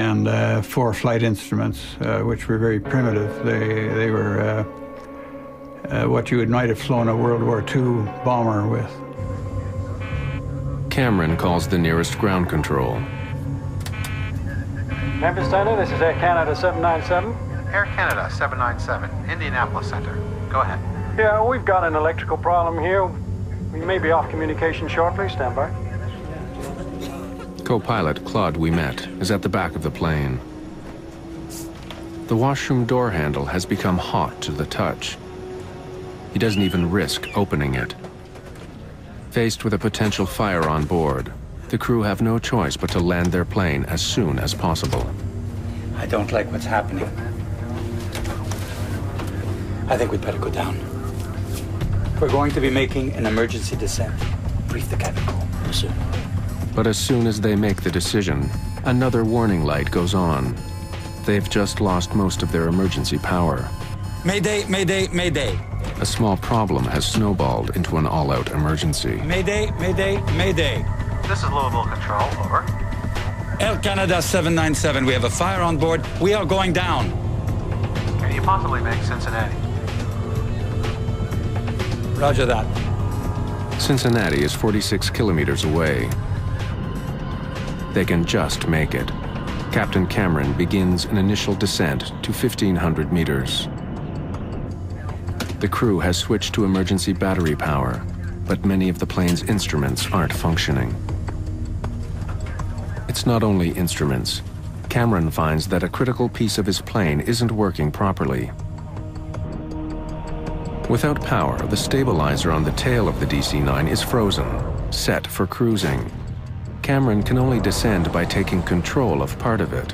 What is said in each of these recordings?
and 4 flight instruments, which were very primitive. They were what you might have flown a World War II bomber with. Cameron calls the nearest ground control. Memphis Center, this is Air Canada 797. Air Canada 797, Indianapolis Center. Go ahead. Yeah, we've got an electrical problem here. We may be off communication shortly. Stand by. Co-pilot Claude Ouimet is at the back of the plane. The washroom door handle has become hot to the touch. He doesn't even risk opening it. Faced with a potential fire on board, the crew have no choice but to land their plane as soon as possible. I don't like what's happening. I think we'd better go down. We're going to be making an emergency descent. Brief the cabin crew. Soon. But as soon as they make the decision, another warning light goes on. They've just lost most of their emergency power. Mayday, mayday, mayday. A small problem has snowballed into an all-out emergency. Mayday, mayday, mayday. This is Louisville Control, over. Air Canada 797, we have a fire on board. We are going down. Can you possibly make Cincinnati? Roger that. Cincinnati is 46 kilometers away. They can just make it. Captain Cameron begins an initial descent to 1,500 meters. The crew has switched to emergency battery power, but many of the plane's instruments aren't functioning. It's not only instruments. Cameron finds that a critical piece of his plane isn't working properly. Without power, the stabilizer on the tail of the DC-9 is frozen, set for cruising. Cameron can only descend by taking control of part of it.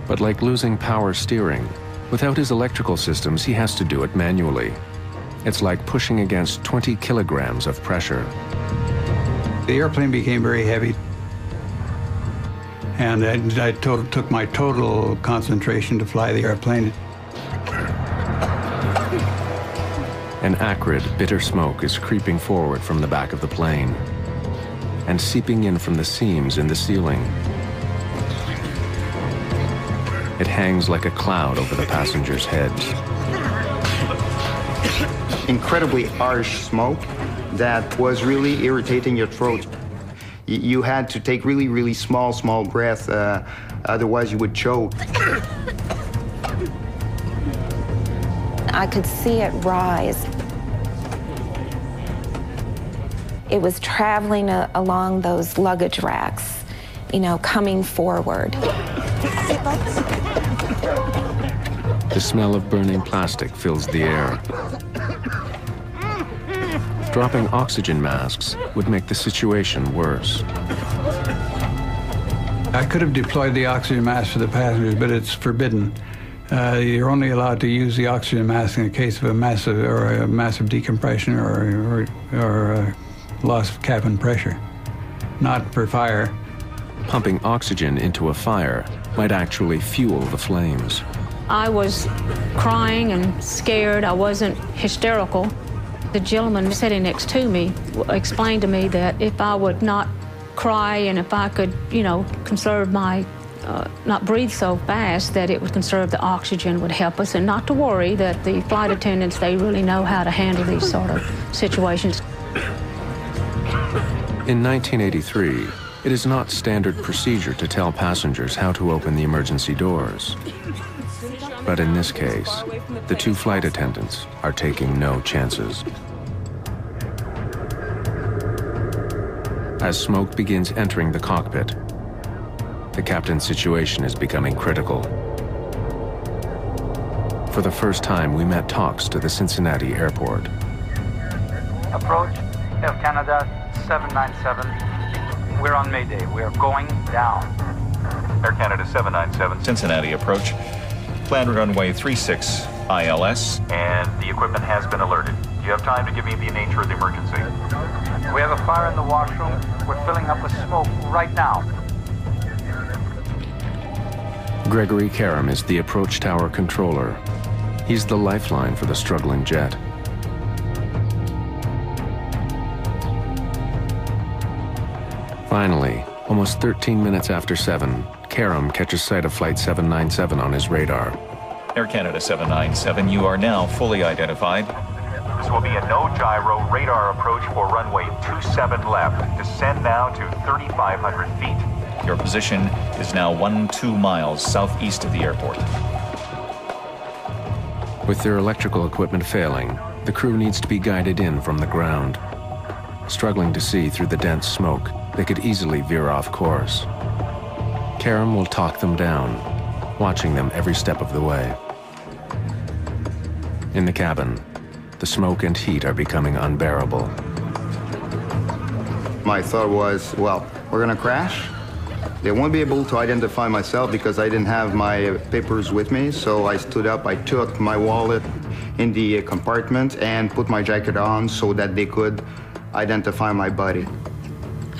But like losing power steering, without his electrical systems, he has to do it manually. It's like pushing against 20 kilograms of pressure. The airplane became very heavy, and I took my total concentration to fly the airplane. An acrid, bitter smoke is creeping forward from the back of the plane and seeping in from the seams in the ceiling. It hangs like a cloud over the passengers' heads. Incredibly harsh smoke that was really irritating your throat. You had to take really, really small breath, otherwise you would choke. I could see it rise. It was traveling along those luggage racks, you know, coming forward. The smell of burning plastic fills the air. Dropping oxygen masks would make the situation worse. I could have deployed the oxygen mask for the passengers, but it's forbidden. You're only allowed to use the oxygen mask in the case of a massive decompression or loss of cabin pressure, not for fire. Pumping oxygen into a fire might actually fuel the flames. I was crying and scared. I wasn't hysterical. The gentleman sitting next to me explained to me that if I would not cry and if I could, you know, conserve my, not breathe so fast, that it would conserve the oxygen would help us, and not to worry that the flight attendants, they really know how to handle these sort of situations. In 1983, it is not standard procedure to tell passengers how to open the emergency doors. But in this case, the 2 flight attendants are taking no chances. As smoke begins entering the cockpit, the captain's situation is becoming critical. For the first time, Ouimet talks to the Cincinnati airport. Approach, Air Canada 797. We're on Mayday. We're going down. Air Canada 797, Cincinnati approach. Planned runway 36 ILS. And the equipment has been alerted. Do you have time to give me the nature of the emergency? We have a fire in the washroom. We're filling up with smoke right now. Gregory Karam is the approach tower controller. He's the lifeline for the struggling jet. Finally, Almost 13 minutes after 7, Karam catches sight of Flight 797 on his radar. Air Canada 797, you are now fully identified. This will be a no-gyro radar approach for runway 27 left. Descend now to 3,500 feet. Your position is now 12 miles southeast of the airport. With their electrical equipment failing, the crew needs to be guided in from the ground. Struggling to see through the dense smoke, they could easily veer off course. Karam will talk them down, watching them every step of the way. In the cabin, the smoke and heat are becoming unbearable. My thought was, well, we're gonna crash. They won't be able to identify myself because I didn't have my papers with me, so I stood up, I took my wallet in the compartment and put my jacket on so that they could identify my body.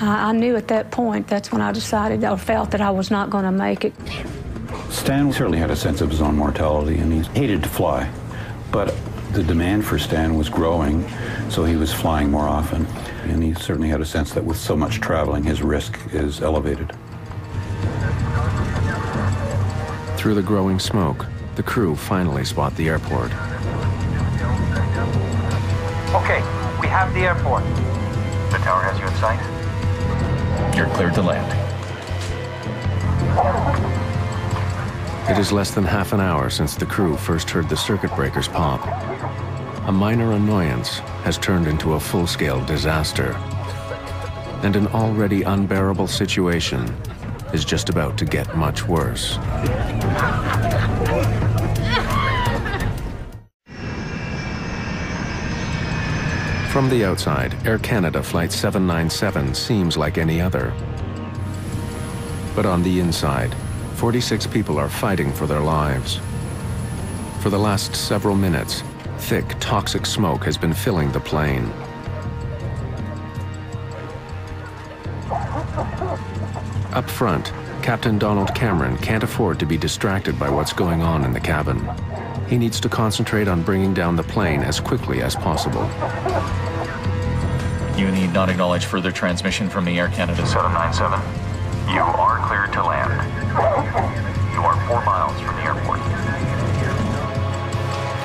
I knew at that point, that's when I decided or felt that I was not going to make it. Stan certainly had a sense of his own mortality, and he hated to fly. But the demand for Stan was growing, so he was flying more often. And he certainly had a sense that with so much traveling, his risk is elevated. Through the growing smoke, the crew finally spot the airport. Okay, we have the airport. The tower has you in sight. You're cleared to land. It is less than half an hour since the crew first heard the circuit breakers pop. A minor annoyance has turned into a full-scale disaster. And an already unbearable situation is just about to get much worse. From the outside, Air Canada Flight 797 seems like any other. But on the inside, 46 people are fighting for their lives. For the last several minutes, thick, toxic smoke has been filling the plane. Up front, Captain Donald Cameron can't afford to be distracted by what's going on in the cabin. He needs to concentrate on bringing down the plane as quickly as possible. You need not acknowledge further transmission from the Air Canada 797. You are cleared to land. You are 4 miles from the airport.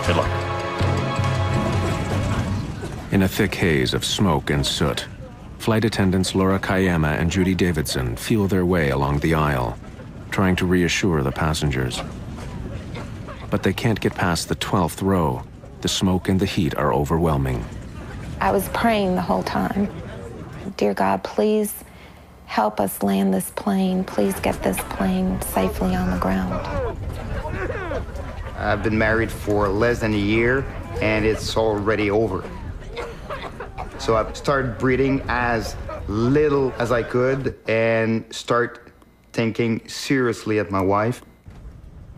Good luck. In a thick haze of smoke and soot, flight attendants Laura Kayama and Judy Davidson feel their way along the aisle, trying to reassure the passengers. But they can't get past the 12th row. The smoke and the heat are overwhelming. I was praying the whole time. Dear God, please help us land this plane. Please get this plane safely on the ground. I've been married for less than a year, and it's already over. So I started breathing as little as I could and start thinking seriously at my wife.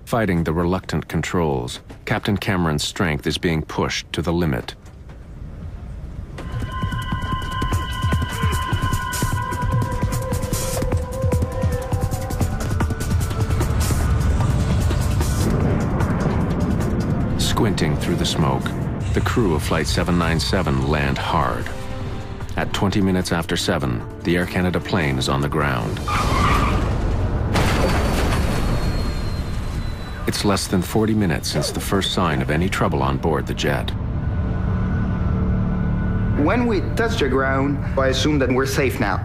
Fighting the reluctant controls, Captain Cameron's strength is being pushed to the limit. Squinting through the smoke, the crew of Flight 797 land hard. At 20 minutes after 7, the Air Canada plane is on the ground. It's less than 40 minutes since the first sign of any trouble on board the jet. When we touch the ground, I assume that we're safe now.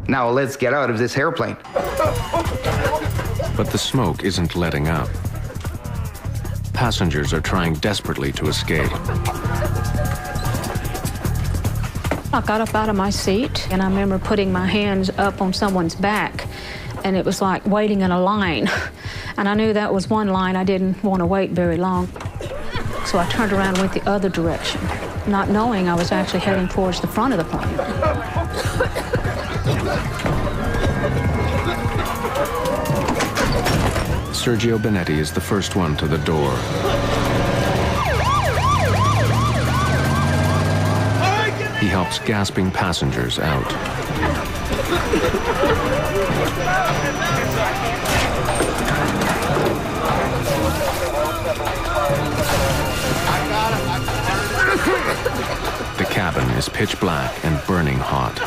Now let's get out of this airplane. But the smoke isn't letting up. Passengers are trying desperately to escape. I got up out of my seat, and I remember putting my hands up on someone's back, and it was like waiting in a line. And I knew that was one line I didn't want to wait very long. So I turned around and went the other direction, not knowing I was actually heading towards the front of the plane. Sergio Benetti is the first one to the door. He helps gasping passengers out. The cabin is pitch black and burning hot.